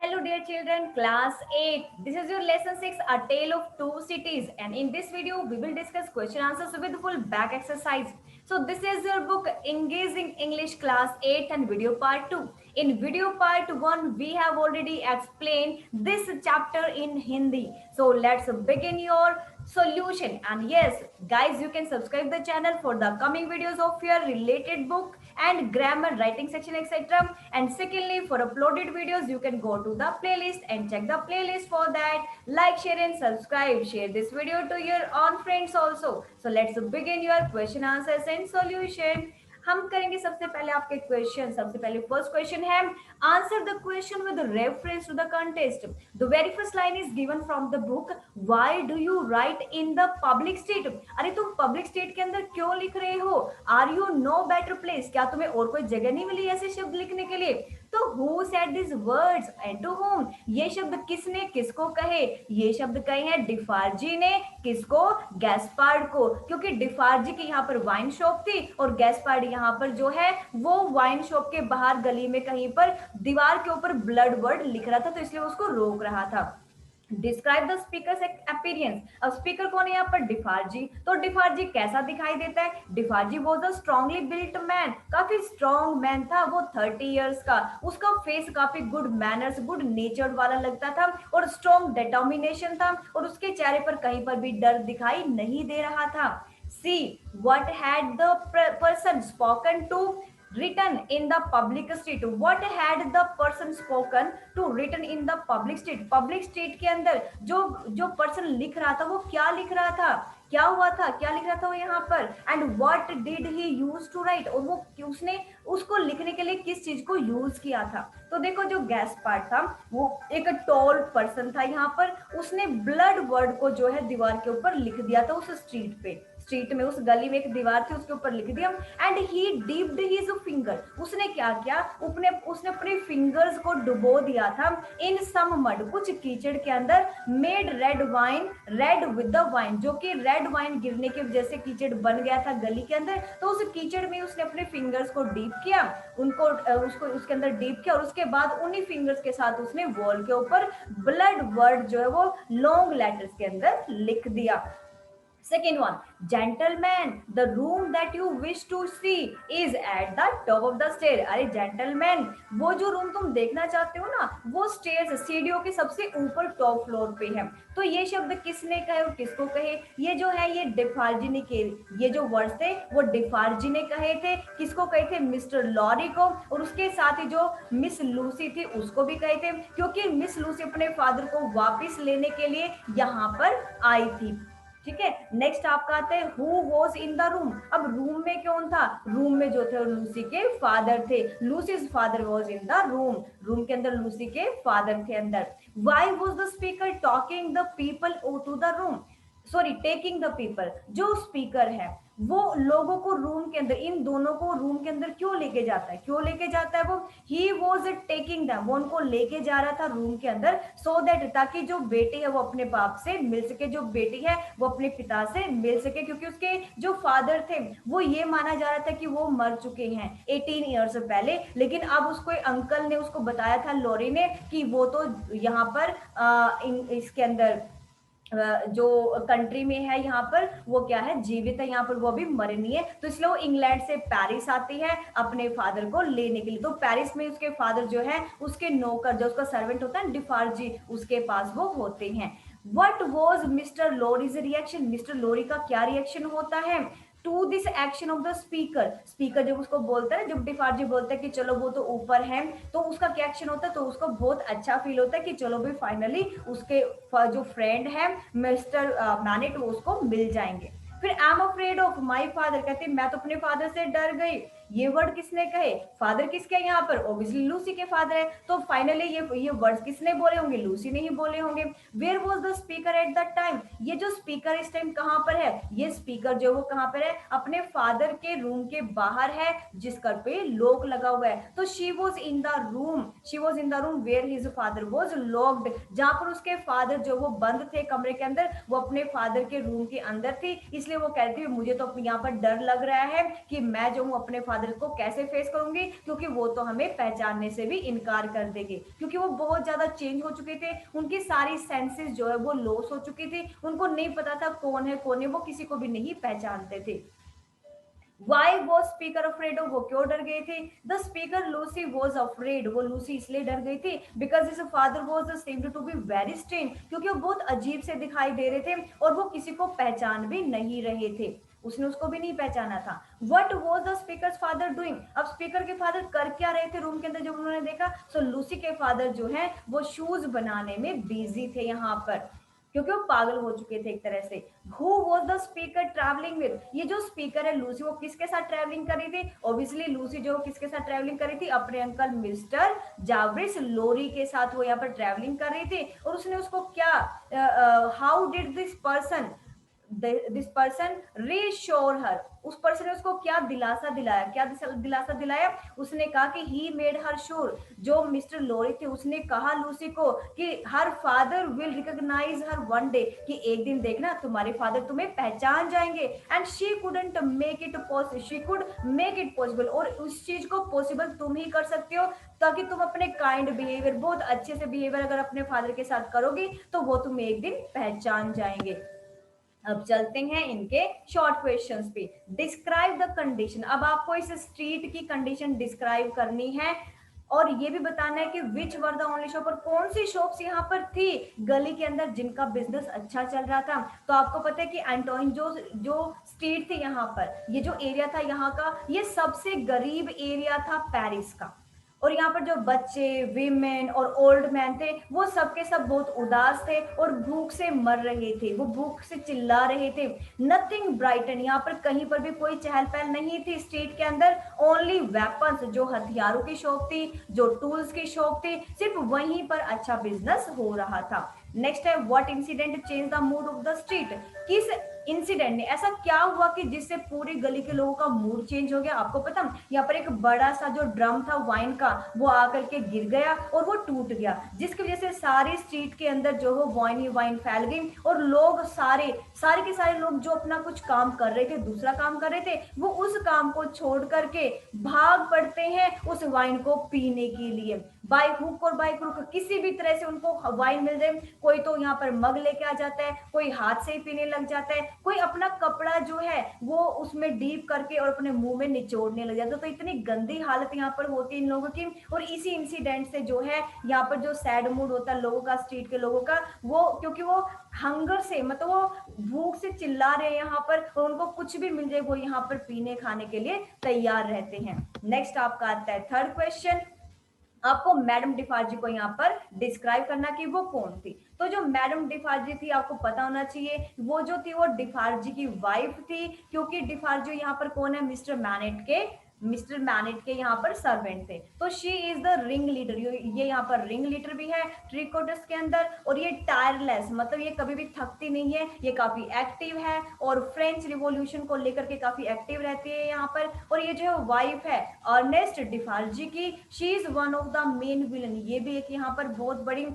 Hello, dear children, class 8. This is your lesson 6, A Tale of Two Cities. And in this video, we will discuss question answers with full back exercise. So, this is your book, Engaging English Class 8 and video part 2. In video part 1, we have already explained this chapter in Hindi. So, let's begin your solution. And yes, guys, you can subscribe the channel for the coming videos of your related book and grammar, writing section, etc. And secondly, for uploaded videos, you can go to the playlist and check the playlist for that. Like, share and subscribe. Share this video to your own friends also. So let's begin your question answers and solution. हम करेंगे सबसे पहले आपके question. सबसे पहले first question है, answer the question with reference to the contest. The very first line is given from the book, why do you write in the public state. अरे तुम पब्लिक स्टेट के अंदर क्यों लिख रहे हो? Are you no better place? क्या तुम्हें और कोई जगह नहीं मिली ऐसे शब्द लिखने के लिए? तो who said this words and to home? ये शब्द किसने किसको कहे? ये शब्द कहे हैं डिफार्जी ने। किसको? गैस्पार्ड को। क्योंकि डिफार्जी की यहाँ पर वाइन शॉप थी और गैस्पार्ड यहाँ पर जो है वो वाइन शॉप के बाहर गली में कहीं पर दीवार के ऊपर ब्लड वर्ड लिख रहा था, तो इसलिए उसको रोक रहा था। Describe the speaker appearance. अब स्पीकर कौन है यहाँ पर? डिफार्जी। तो डिफार्जी कैसा दिखाई देता है? Defarge was a strongly built man, काफी स्ट्रॉन्ग मैन था वो, 30 इयर्स का। उसका फेस काफी गुड मैनर्स, गुड नेचर वाला लगता था और स्ट्रॉन्ग डिटर्मिनेशन था, और उसके चेहरे पर कहीं पर भी डर दिखाई नहीं दे रहा था। See what had the person spoken to written in the public street? What had the person spoken to written in the public street? public street के अंदर जो जो पर्सन लिख रहा था वो क्या लिख रहा था? क्या हुआ था? क्या लिख रहा था वो यहाँ पर? And what did he use to write? और वो उसने उसको लिखने के लिए किस चीज को यूज किया था? तो देखो, जो गैस पार्ट था वो एक टॉल पर्सन था यहाँ पर, उसने ब्लड वर्ड को जो है दीवार के ऊपर लिख दिया था उस स्ट्रीट पे। स्ट्रीट में, उस गली में एक दीवार थी उसके ऊपर लिख दिया। And he dipped his finger, उसने क्या किया? उसने अपने फिंगर्स को डुबो दिया था इन सम मड, कुछ कीचड़ के अंदर। Made red wine read with the wine, जो कि रेड वाइन गिरने की वजह से कीचड़ बन गया था गली के अंदर, तो उस कीचड़ में उसने अपने फिंगर्स को डीप किया, उनको उसको उसके अंदर डीप किया, और उसके बाद उन्हीं फिंगर्स के साथ उसने वॉल के ऊपर ब्लड वर्ड जो है वो लॉन्ग लेटर्स के अंदर लिख दिया। Second one, gentleman, the room that you wish to see is at the top of the stair. अरे gentleman, वो जो रूम तुम देखना चाहते हो ना, वो स्टेयर्स, सीढ़ियों के सबसे ऊपर टॉप फ्लोर पे है। तो ये शब्द किसने कहे और किसको कहे? ये जो है ये डिफार्जी ने के, ये जो वर्ड्स थे वो डिफार्जी ने कहे थे। किसको कहे थे? मिस्टर लॉरी को, और उसके साथ ही जो मिस लूसी थी उसको भी कहे थे, क्योंकि मिस लूसी अपने फादर को वापस लेने के लिए यहाँ पर आई थी। ठीक है, नेक्स्ट आपका आता है who was in the room. अब रूम में कौन था? रूम में जो थे लूसी के फादर थे। Lucy's father was in the room, room के अंदर लूसी के फादर थे अंदर। Why was the speaker talking the people to the room? Sorry, taking the people, जो स्पीकर है वो लोगों को रूम के अंदर, इन दोनों को रूम के अंदर क्यों लेके जाता है? क्यों लेके जाता है वो? ही वॉज टेकिंग दैम, वो उनको लेके जा रहा था रूम के अंदर, सो दैट, ताकि जो बेटी है वो अपने बाप से मिल सके, जो बेटी है वो अपने पिता से मिल सके, क्योंकि उसके जो फादर थे वो ये माना जा रहा था कि वो मर चुके हैं 18 ईयर्स पहले। लेकिन अब उसको अंकल ने उसको बताया था, लॉरी ने, कि वो तो यहाँ पर इसके अंदर जो कंट्री में है यहाँ पर वो क्या है? जीवित है यहाँ पर, वो अभी मरनी है। तो इसलिए वो इंग्लैंड से पेरिस आती है अपने फादर को लेने के लिए। तो पेरिस में उसके फादर जो है, उसके नौकर, जो उसका सर्वेंट होता है डिफार्जी, उसके पास वो होते हैं। What was Mr Lorry's reaction? Mr Lorry का क्या रिएक्शन होता है to this action of the speaker? Speaker जब उसको बोलता है, जब डिफार्जी बोलता है कि चलो वो तो ऊपर है, तो उसका क्या एक्शन होता है? तो उसको बहुत अच्छा फील होता है कि चलो भाई फाइनली उसके जो फ्रेंड है मिस्टर मैनेट वो उसको मिल जाएंगे। फिर I am afraid of my father, कहते मैं तो अपने फादर से डर गई। ये वर्ड किसने कहे? फादर किसके यहाँ पर? ऑब्वियसली लूसी के फादर है। तो फाइनली ये वर्ड्स किसने बोले होंगे? लूसी ने ही बोले होंगे। Where was the speaker at the time? ये जो स्पीकर इस टाइम कहाँ पर है? ये स्पीकर जो वो कहाँ पर है? अपने फादर के रूम के बाहर है, जिस घर पे लॉक लगा हुआ है। तो she was in the room, she was in the room where his father was locked, जहां पर उसके फादर जो वो बंद थे कमरे के अंदर, वो अपने फादर के रूम के अंदर थी। इसलिए वो कहती है मुझे तो यहाँ पर डर लग रहा है कि मैं जो हूँ अपने फादर फादर को कैसे फेस करूंगी, क्योंकि वो तो हमें पहचानने से भी इनकार कर देंगे, क्योंकि वो बहुत ज्यादा चेंज हो चुके थे, उनकी सारी सेंसेस जो है वो लॉस हो चुकी थी, उनको नहीं पता था कौन है कौन है, वो किसी को भी नहीं पहचानते थे। वाई वॉज स्पीकर अफ्रेड, वो क्यों डर गए थे? The speaker Lucy was afraid, वो लूसी इसलिए डर गई थी because his father was seemed to be very strange, क्योंकि वो बहुत अजीब से दिखाई दे रहे थे और वो किसी को पहचान भी नहीं रहे थे, उसने उसको भी नहीं पहचाना था। What was the speaker father doing, अब स्पीकर के फादर कर क्या रहे थे रूम के अंदर जब उन्होंने देखा? सो लूसी के फादर जो है वो शूज बनाने में बिजी थे यहाँ पर, क्योंकि वो पागल हो चुके थे एक तरह से। Who was the speaker travelling with, ये जो स्पीकर है लूसी, वो किसके साथ ट्रैवलिंग कर रही थी? ऑब्वियसली लूसी जो किसके साथ ट्रैवलिंग कर रही थी? अपने अंकल मिस्टर जावरिस लोरी के साथ वो यहाँ पर ट्रैवलिंग कर रही थी। और उसने उसको क्या, how did this person, this person reassure her, उस पर्सन ने उसको क्या दिलासा दिलाया, क्या दिलासा दिलाया? उसने कहा कि ही मेड हर श्योर, जो मिस्टर लोरी थे उसने कहा लूसी को कि her father will recognise her one day, कि एक दिन देखना तुम्हारे फादर तुम्हें पहचान जाएंगे। And she couldn't make it possible, she could make it possible, और उस चीज को पॉसिबल तुम ही कर सकते हो, ताकि तुम अपने काइंड बिहेवियर, बहुत अच्छे से बिहेवियर अगर अपने फादर के साथ करोगी तो वो तुम्हें एक दिन पहचान जाएंगे। अब चलते हैं इनके शॉर्ट क्वेश्चंस पे। डिस्क्राइब द कंडीशन, अब आपको इस स्ट्रीट की कंडीशन डिस्क्राइब करनी है और ये भी बताना है कि विच वर द ओनली शॉप, और कौन सी शॉप्स यहाँ पर थी गली के अंदर जिनका बिजनेस अच्छा चल रहा था। तो आपको पता है कि एंटोइन जो जो स्ट्रीट थी यहाँ पर, ये जो एरिया था यहाँ का, ये सबसे गरीब एरिया था पेरिस का, और यहाँ पर जो बच्चे, वीमेन और ओल्ड मैन थे वो सब के सब बहुत उदास थे और भूख से मर रहे थे, वो भूख से चिल्ला रहे थे। नथिंग ब्राइटन, यहाँ पर कहीं पर भी कोई चहल पहल नहीं थी स्ट्रीट के अंदर। ओनली वेपन्स, जो हथियारों की शॉप थी, जो टूल्स की शॉप थी, सिर्फ वहीं पर अच्छा बिजनेस हो रहा था। नेक्स्ट है what incident change the mood off the street, किस इंसिडेंट ने, ऐसा क्या हुआ कि जिससे पूरी गली के लोगों का मूड चेंज हो गया? आपको पता, यहाँ पर एक बड़ा सा जो ड्रम था वाइन का वो आकर के गिर गया और वो टूट गया, जिसकी वजह से सारी स्ट्रीट के अंदर जो हो वाइन ही वाइन फैल गई, और लोग सारे सारे के सारे लोग जो अपना कुछ काम कर रहे थे, दूसरा काम कर रहे थे, वो उस काम को छोड़ करके भाग पड़ते हैं उस वाइन को पीने के लिए। बाय हुक और बाय क्रुक, किसी भी तरह से उनको वाइन मिल जाए, कोई तो यहाँ पर मग लेके आ जाता है, कोई हाथ से ही पीने लग जाता है, कोई अपना कपड़ा जो है वो उसमें डीप करके और अपने मुंह में निचोड़ने लग जाता है। तो इतनी गंदी हालत यहाँ पर होती है इन लोगों की, और इसी इंसिडेंट से जो है यहाँ पर जो सैड मूड होता है लोगों का, स्ट्रीट के लोगों का, वो क्योंकि वो हंगर से, मतलब वो भूख से चिल्ला रहे हैं यहाँ पर, और उनको कुछ भी मिल जाए वो यहाँ पर पीने खाने के लिए तैयार रहते हैं। नेक्स्ट आपका आता है थर्ड क्वेश्चन, आपको मैडम डिफार्जी को यहाँ पर डिस्क्राइब करना कि वो कौन थी। तो जो मैडम डिफार्जी थी आपको पता होना चाहिए, वो जो थी वो डिफार्जी की वाइफ थी, क्योंकि डिफार्जी यहाँ पर कौन है? मिस्टर मैनेट के यहाँ पर सर्वेंट थे। तो she is the ring leader, ये यहाँ पर रिंग लीडर भी है ट्रिकोटस के अंदर, और ये टायरलेस, मतलब ये कभी भी थकती नहीं है, ये काफी एक्टिव है और फ्रेंच रिवॉल्यूशन को लेकर के काफी एक्टिव रहती है यहाँ पर। और ये जो वाइफ है अर्नेस्ट डिफार्जी की, she is one of the main villain, ये भी एक यहाँ पर बहुत बड़ी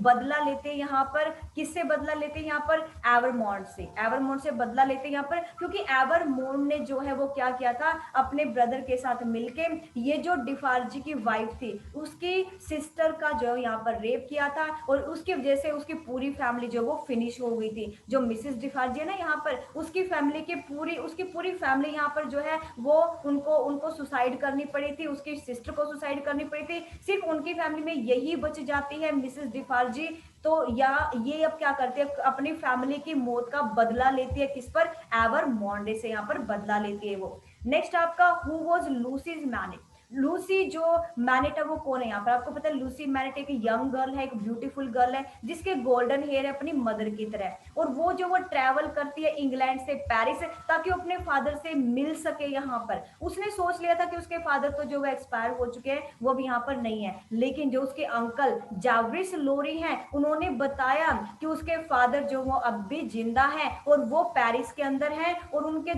बदला लेते हैं यहाँ पर। किससे बदला लेते हैं यहाँ पर? एवरमोंट से, एवरमोंट से बदला लेते हैं यहाँ पर, क्योंकि एवरमोंट ने जो है वो क्या किया था, अपने ब्रदर के साथ मिलके ये जो डिफार्जी की वाइफ थी उसकी सिस्टर का जो यहाँ पर रेप किया था, और उसकी वजह से उसकी पूरी फैमिली जो वो फिनिश हो गई थी। जो मिसेस डिफार्जी है ना यहाँ पर, उसकी फैमिली की उसकी पूरी फैमिली यहाँ पर जो है वो उनको उनको सुसाइड करनी पड़ी थी, उसकी सिस्टर को सुसाइड करनी पड़ी थी, सिर्फ उनकी फैमिली में यही बच जाती है मिसेस डिफार्जी। तो या ये अब क्या करते हैं, अपनी फैमिली की मौत का बदला लेती है, किस पर? एवरमोंडे से यहाँ पर बदला लेती है वो। नेक्स्ट आपका हु वाज लूसीज मैनेट, लूसी जो मैनेट है वो कौन है यहाँ पर? आपको पता है लूसी मैनेट एक यंग गर्ल है, एक ब्यूटीफुल गर्ल है जिसके गोल्डन हेयर है अपनी मदर की तरह, और वो जो वो ट्रैवल करती है इंग्लैंड से पेरिस ताकि वो अपने फादर से मिल सके यहाँ पर। उसने सोच लिया था कि उसके फादर तो जो वो एक्सपायर हो चुके हैं, वो भी यहाँ पर नहीं है, लेकिन जो उसके अंकल जावरिस लोरी हैं उन्होंने बताया कि उसके फादर जो वो अब भी जिंदा है और वो पेरिस के अंदर है, और उनके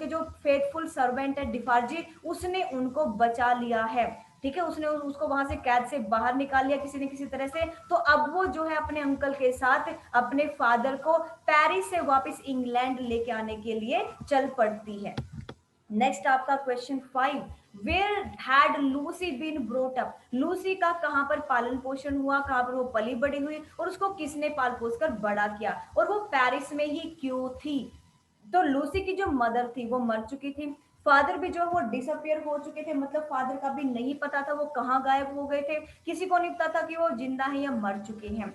जो फेथफुल सर्वेंट है डिफार्जी, उसने उनको बचा लिया है। ठीक है, उसने उसको वहां से कैद से बाहर निकाल लिया किसी न किसी तरह से। तो अब वो जो है अपने अंकल के साथ अपने फादर को पेरिस से वापस इंग्लैंड लेके आने के लिए चल पड़ती है। नेक्स्ट आपका question 5, where had Lucy been brought up, Lucy का कहाँ पर पालन पोषण हुआ, कहाँ पर वो पली बड़ी हुई और उसको किसने पाल पोस कर बड़ा किया, और वो पेरिस में ही क्यों थी। तो लूसी की जो मदर थी वो मर चुकी थी, फादर भी जो वो डिसअपियर हो चुके थे, मतलब फादर का भी नहीं पता था वो कहाँ गायब हो गए थे, किसी को नहीं पता था कि वो जिंदा है या मर चुके हैं।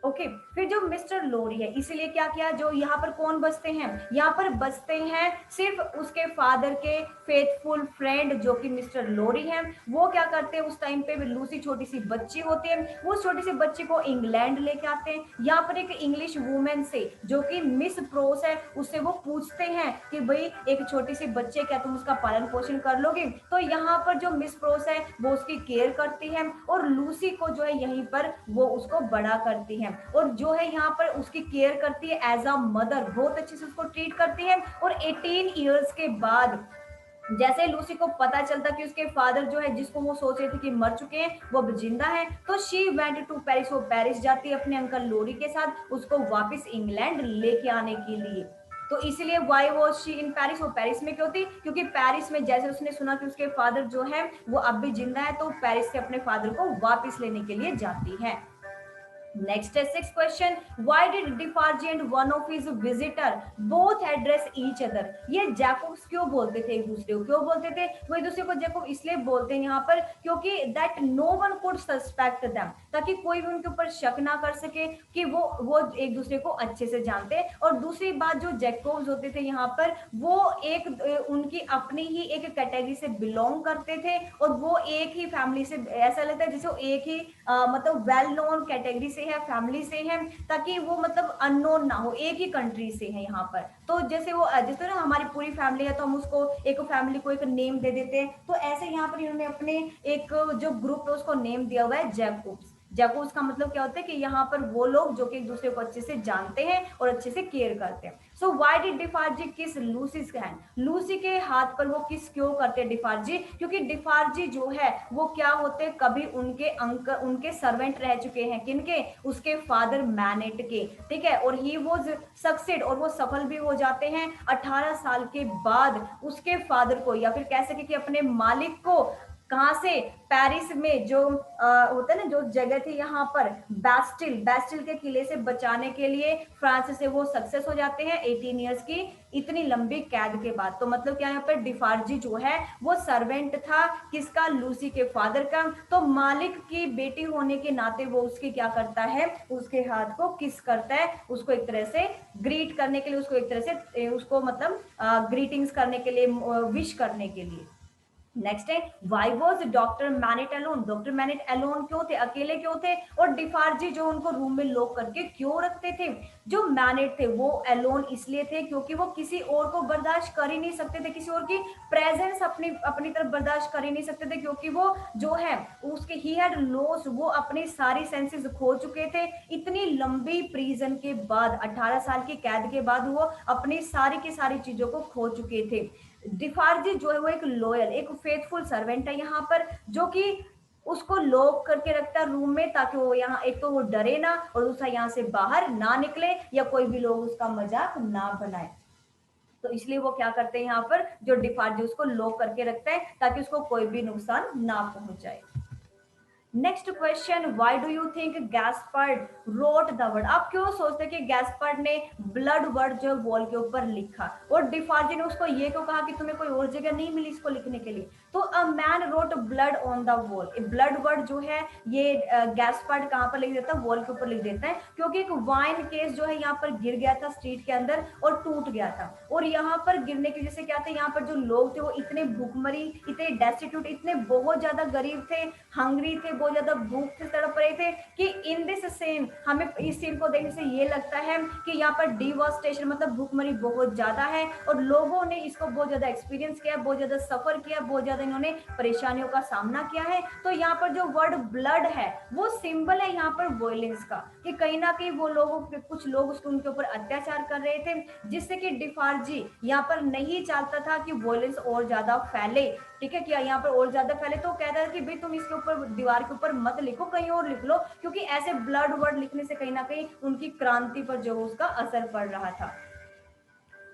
ओके फिर जो मिस्टर लोरी है, इसीलिए क्या किया, जो यहाँ पर कौन बसते हैं, यहाँ पर बसते हैं सिर्फ उसके फादर के फेथफुल फ्रेंड जो कि मिस्टर लोरी हैं। वो क्या करते हैं, उस टाइम पे लूसी छोटी सी बच्ची होती है, वो छोटी सी बच्ची को इंग्लैंड लेके आते हैं। यहाँ पर एक इंग्लिश वुमेन से जो कि मिस प्रोस है, उससे वो पूछते हैं कि भाई एक छोटी सी बच्चे, क्या तुम उसका पालन पोषण कर लोगे। तो यहाँ पर जो मिस प्रोस है वो उसकी केयर करती है और लूसी को जो है यहीं पर वो उसको बड़ा करती है, और जो है यहाँ पर उसकी केयर करती है एज अ मदर, बहुत अच्छे से उसको ट्रीट करती है। और 18 ईयर्स के बाद जैसे लूसी को पता चलता कि उसके फादर जो है, जिसको वो सोच रहे थे कि मर चुके हैं, वो अब जिंदा है, तो शी वेंट टू पेरिस, वो पेरिस जाती है अपने अंकल लोरी के साथ उसको वापस इंग्लैंड लेके आने के लिए। तो इसलिए why was she in Paris, वो पेरिस में क्यों थी, क्योंकि पेरिस में जैसे उसने सुना कि उसके फादर जो है वो अब भी जिंदा है, तो पेरिस से अपने फादर को वापस लेने के लिए जाती है। Next is sixth question. Why did Defarge and one of his visitor both address each other? ये जैकोब्स क्यों बोलते थे एक दूसरे को, क्यों बोलते थे वो एक दूसरे को जैकोब, इसलिए बोलते हैं यहाँ पर क्योंकि that no one could suspect them, ताकि कोई भी उनके ऊपर शक ना कर सके कि वो एक दूसरे को अच्छे से जानते हैं। और दूसरी बात, जो जैकोब्स होते थे यहाँ पर, वो एक उनकी अपनी ही एक कैटेगरी से बिलोंग करते थे, और वो एक ही फैमिली से, ऐसा लगता है जैसे वो एक ही मतलब वेल नोन कैटेगरी से है, फैमिली से है, ताकि वो मतलब अननोन ना हो, एक ही कंट्री से है यहाँ पर। तो जैसे वो जैसे ना हमारी पूरी फैमिली है तो हम उसको एक फैमिली को एक नेम दे देते हैं, तो ऐसे यहाँ पर इन्होंने अपने एक जो ग्रुप है उसको नेम दिया हुआ है जैकोब्स। जैकोब्स का मतलब क्या होता है कि यहाँ पर वो लोग जो कि एक दूसरे को अच्छे से जानते हैं और अच्छे से केयर करते हैं। सो व्हाई डिड डिफार्जी किस लूसीज हैंड, लूसी के हाथ पर वो किस क्यों करते हैं डिफार्जी, क्योंकि डिफार्जी जो है वो क्या होते हैं, कभी उनके अंकल, उनके सर्वेंट रह चुके हैं, किनके, उसके फादर मैनेट के, ठीक है। और ही वॉज सक्सेड, और वो सफल भी हो जाते हैं 18 साल के बाद उसके फादर को, या फिर कह सके कि अपने मालिक को, कहां से, पेरिस में जो होता है ना जो जगह थी यहाँ पर बैस्टिल, बैस्टिल के किले से बचाने के लिए फ्रांस से वो सक्सेस हो जाते हैं 18 ईयर्स की इतनी लंबी कैद के बाद। तो मतलब क्या यहाँ पर डिफार्जी जो है वो सर्वेंट था किसका, लूसी के फादर का, तो मालिक की बेटी होने के नाते वो उसकी क्या करता है, उसके हाथ को किस करता है, उसको एक तरह से ग्रीट करने के लिए, उसको एक तरह से उसको मतलब ग्रीटिंग्स करने के लिए, विश करने के लिए। नेक्स्ट है why was doctor MANET alone, doctor MANET alone क्यों थे, अकेले क्यों थे, और डिफार्जी जो उनको रूम में लॉक करके क्यों रखते थे। जो मैनेट थे वो अलोन इसलिए थे क्योंकि वो किसी और को बर्दाश्त कर ही नहीं सकते थे, किसी और की प्रेजेंस अपनी अपनी तरफ बर्दाश्त कर ही नहीं सकते थे, क्योंकि वो जो है उसके ही हैड लॉस, वो अपनी सारी सेंसेस खो चुके थे इतनी लंबी प्रिजन के बाद, 18 साल की कैद के बाद वो अपनी सारी की सारी चीजों को खो चुके थे। डिफार्जी जो है वो एक लॉयल, एक फेथफुल सर्वेंट है यहाँ पर, जो कि उसको लॉक करके रखता है रूम में, ताकि वो यहाँ एक तो वो डरे ना, और दूसरा यहाँ से बाहर ना निकले या कोई भी लोग उसका मजाक ना बनाए। तो इसलिए वो क्या करते हैं यहाँ पर, जो डिफार्जी उसको लॉक करके रखता है ताकि उसको कोई भी नुकसान ना पहुंचाए। Next question, why do you think Gaspard wrote the word, आप क्यों सोचते हैं कि गैस्पर्ड ने ब्लड वर्ड जो वॉल के ऊपर लिखा, और डिफार्जी ने उसको ये क्यों कहा कि तुम्हें कोई और जगह नहीं मिली इसको लिखने के लिए। तो a man wrote blood on the wall, blood word जो है ये गैस्पर्ड कहाँ पर लिख देता है, वॉल के ऊपर लिख देता है, क्योंकि एक वाइन केस जो है यहाँ पर गिर गया था स्ट्रीट के अंदर और टूट गया था, और यहाँ पर गिरने की वजह से क्या था, यहाँ पर जो लोग थे वो इतने भूखमरी, इतने डेस्टिट्यूट, इतने बहुत ज्यादा गरीब थे, हंगरी थे, बहुत ज्यादा भूख से तड़प रहे थे, कि इन दिस सीन, हमें इस सीन को देखने से ये लगता है कि यहाँ पर डिवास्टेशन मतलब भूखमरी बहुत ज्यादा है, और लोगों ने इसको बहुत ज्यादा एक्सपीरियंस किया, बहुत ज्यादा सफर किया, बहुत ज्यादा इन्होंने परेशानियों का सामना किया है। तो यहाँ पर जो वर्ड ब्लड है वो सिंबल है यहाँ पर वॉयलेंस का, कि कहीं ना कहीं वो लोगों कुछ लोग उसके उनके ऊपर अत्याचार कर रहे थे, जिससे कि डिफार्जी यहाँ पर नहीं चाहता था कि वॉयलेंस और ज्यादा फैले, ठीक है, कि यहाँ पर और ज्यादा फैले, तो कहता है कि भाई तुम इसके ऊपर दीवार के ऊपर मत लिखो, कहीं और लिख लो, क्योंकि ऐसे ब्लड वर्ड लिखने से कहीं ना कहीं उनकी क्रांति पर जो उसका असर पड़ रहा था।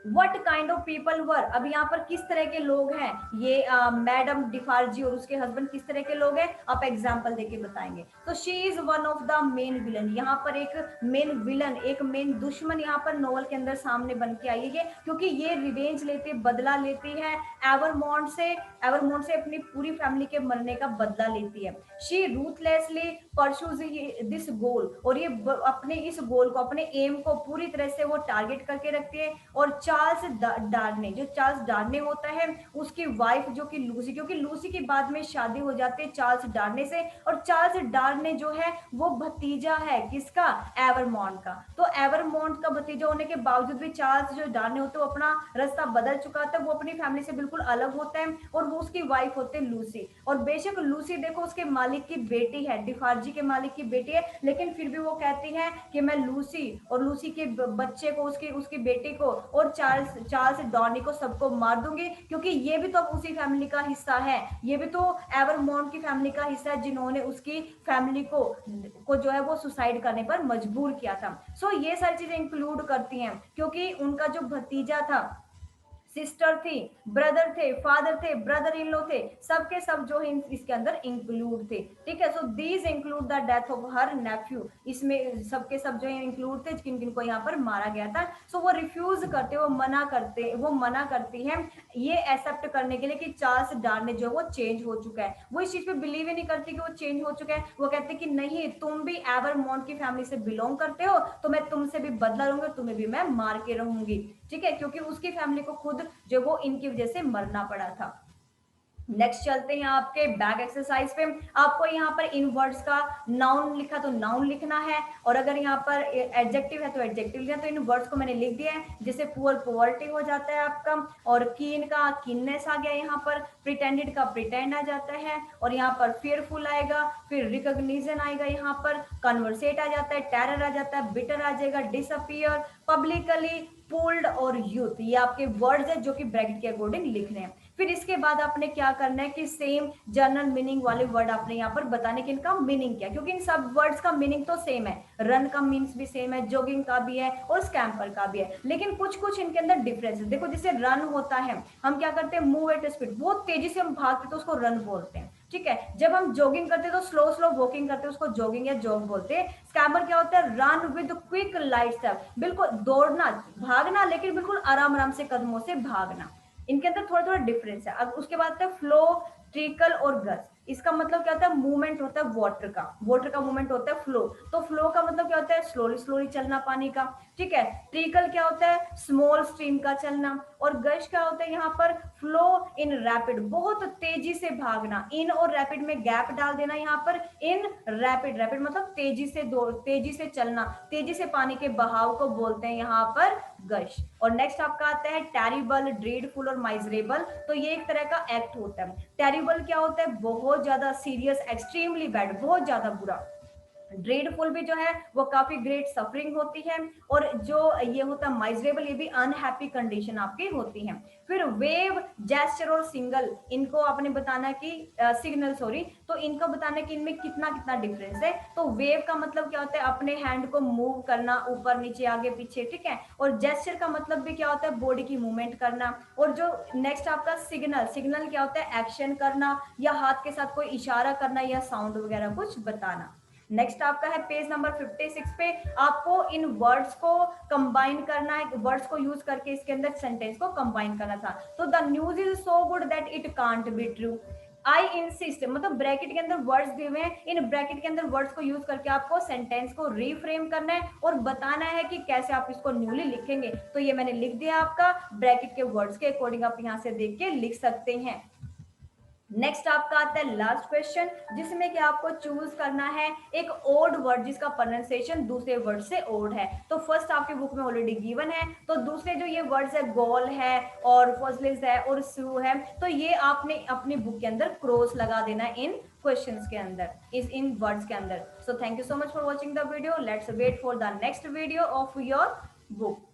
What kind of people were, अब यहाँ पर किस तरह के लोग हैं ये मैडम डिफार्जी और उसके हस्बैंड किस तरह के लोग हैं, आप एग्जाम्पल देके बताएंगे। तो she is one of the main villain, यहाँ पर एक मेन विलन, एक मेन दुश्मन यहाँ पर नोवेल के अंदर सामने बन के आई है, क्योंकि ये रिवेंज लेती, बदला लेती है एवरमोंट से, एवरमोंट से अपनी पूरी फैमिली के मरने का बदला लेती है। शी रूथलेसली परसूज दिस गोल, और ये अपने इस गोल को, अपने एम को पूरी तरह से वो टारगेट करके रखती है। और चार्ल्स डार्ने, जो चार्ल्स डार्ने होता है उसकी वाइफ जो कि लूसी, क्योंकि लूसी के बाद में शादी हो जाती है चार्ल्स डार्ने से, और चार्ल्स डार्ने जो है वो भतीजा है किसका, एवरमोंट का। तो एवरमोंट का भतीजा होने के बावजूद भी चार्ल्स जो डार्ने होते हैं वो अपना रास्ता बदल चुका था, वो अपनी फैमिली से बिल्कुल अलग होता है, और वो उसकी वाइफ होते हैं लूसी। और बेशक लूसी देखो उसके मालिक की बेटी है, डिफार्जी के मालिक की बेटी है, लेकिन फिर भी वो कहती है कि मैं लूसी और लूसी के बच्चे को, उसकी उसकी बेटी को और चार्ल्स चार्ल्स डॉनी को सबको मार दूंगी, क्योंकि ये भी तो अब उसी फैमिली का हिस्सा है, ये भी तो एवरमोंट की फैमिली का हिस्सा है जिन्होंने उसकी फैमिली को जो है वो सुसाइड करने पर मजबूर किया था। सो ये सारी चीजें इंक्लूड करती हैं, क्योंकि उनका जो भतीजा था, सिस्टर थी, ब्रदर थे, फादर थे, ब्रदर इन लो थे, सबके सब जो है इसके अंदर इंक्लूड थे। ठीक है, so these include the death of her nephew, इसमें सबके सब जो है इंक्लूड थे किन किन को यहाँ पर मारा गया था। सो वो रिफ्यूज करते, वो मना करती है ये एक्सेप्ट करने के लिए कि चार्ल्स डार्ने जो वो चेंज हो चुका है, वो इस चीज पे बिलीव ही नहीं करती कि वो चेंज हो चुका है। वो कहते कि नहीं, तुम भी एवरमोंट की फैमिली से बिलोंग करते हो, तो मैं तुमसे भी बदला लूंगी, तुम्हें भी मैं मार के रहूंगी। ठीक है, क्योंकि उसकी फैमिली को खुद जो वो इनकी वजह से मरना पड़ा था। नेक्स्ट चलते हैं आपके बैक एक्सरसाइज पे। आपको यहाँ पर इन वर्ड्स का नाउन लिखा तो नाउन लिखना है, और अगर यहाँ पर एडजेक्टिव है तो एडजेक्टिव लिखना। तो इन वर्ड्स को मैंने लिख दिया है, जैसे पुअर पोवर्टी हो जाता है आपका, और कीन का कीननेस आ गया यहाँ पर, प्रिटेंडेड का प्रिटेंड आ जाता है, और यहाँ पर फियरफुल आएगा, फिर रिकॉग्निशन आएगा, यहाँ पर कन्वर्सेट आ जाता है, टेरर आ जाता है, बिटर आ जाएगा, डिसअपियर, पब्लिकली, पुल्ड और यूथ। ये आपके वर्ड्स है जो कि ब्रैकेट के अकॉर्डिंग लिखने हैं। फिर इसके बाद आपने क्या करना है कि सेम जनरल मीनिंग वाले वर्ड आपने यहाँ पर बताने कि इनका मीनिंग क्या है, क्योंकि इन सब वर्ड्स का मीनिंग तो सेम है, रन का मीन्स भी सेम है, जॉगिंग का भी है और स्कैम्पर का भी है, लेकिन कुछ कुछ इनके अंदर डिफरेंस है। देखो, जैसे रन होता है, हम क्या करते हैं, मूव एट स्पीड, बहुत तेजी से हम भागते तो उसको रन बोलते हैं। ठीक है, जब हम जॉगिंग करते हैं तो स्लो स्लो वॉकिंग करते हैं, उसको जॉगिंग या जॉग बोलते हैं। स्कैम्पर क्या होता है, run with quick light step, बिल्कुल दौड़ना, भागना, लेकिन बिल्कुल आराम आराम से कदमों से भागना। इनके अंदर थोड़ा थोड़ा डिफरेंस है। अब उसके बाद आता है फ्लो, ट्रिकल और गस। इसका मतलब क्या होता है, मूवमेंट होता है वाटर का मूवमेंट होता है फ्लो। तो फ्लो का मतलब क्या होता है, स्लोली स्लोली चलना पानी का। ठीक है, ट्रिकल क्या होता है, स्मॉल स्ट्रीम का चलना, और गश क्या होता है यहाँ पर, फ्लो इन रैपिड, बहुत तेजी से भागना। इन और रैपिड में गैप डाल देना यहाँ पर, इन रैपिड, रैपिड मतलब तेजी से तेजी से चलना, तेजी से पानी के बहाव को बोलते हैं यहाँ पर गश। और नेक्स्ट आपका आता है टेरिबल, ड्रेडफुल और माइजरेबल। तो ये एक तरह का एक्ट होता है। टेरिबल क्या होता है, बहुत ज्यादा सीरियस, एक्सट्रीमली बैड, बहुत ज्यादा बुरा। ड्रेडफुल भी जो है वो काफी ग्रेट सफरिंग होती है, और जो ये होता है माइजरेबल, ये भी अनहैप्पी कंडीशन आपकी होती है। फिर वेव, जेस्चर और सिंगल, इनको आपने बताना कि सिग्नल सॉरी, तो इनको बताना कि इनमें कितना कितना डिफरेंस है। तो वेव का मतलब क्या होता है, अपने हैंड को मूव करना, ऊपर नीचे आगे पीछे। ठीक है, और जेस्चर का मतलब भी क्या होता है, बॉडी की मूवमेंट करना। और जो नेक्स्ट आपका सिग्नल, सिग्नल क्या होता है, एक्शन करना, या हाथ के साथ कोई इशारा करना, या साउंड वगैरह कुछ बताना। नेक्स्ट आपका है पेज नंबर 56 पे, आपको इन वर्ड्स को कंबाइन करना है, वर्ड्स को यूज करके इसके अंदर सेंटेंस को कंबाइन करना था। तो the news is so good that it can't be true. I insist, मतलब ब्रैकेट के अंदर वर्ड्स दिए हुए हैं, इन ब्रैकेट के अंदर वर्ड्स को यूज करके आपको सेंटेंस को रीफ्रेम करना है और बताना है कि कैसे आप इसको न्यूली लिखेंगे। तो ये मैंने लिख दिया आपका, ब्रैकेट के वर्ड्स के अकॉर्डिंग आप यहाँ से देख के लिख सकते हैं। नेक्स्ट आपका आता है लास्ट क्वेश्चन, जिसमें कि आपको चूज करना है एक ओड वर्ड जिसका प्रोनाउंसिएशन दूसरे वर्ड से ओड है। तो फर्स्ट आपके बुक में ऑलरेडी गिवन है, तो दूसरे जो ये वर्ड्स है, गोल है और फॉसिलिस है और सू है, तो ये आपने अपनी बुक के अंदर क्रॉस लगा देना इन क्वेश्चंस के अंदर, इस इन वर्ड्स के अंदर। So thank you so much for watching the video, let's wait for the next video of your book.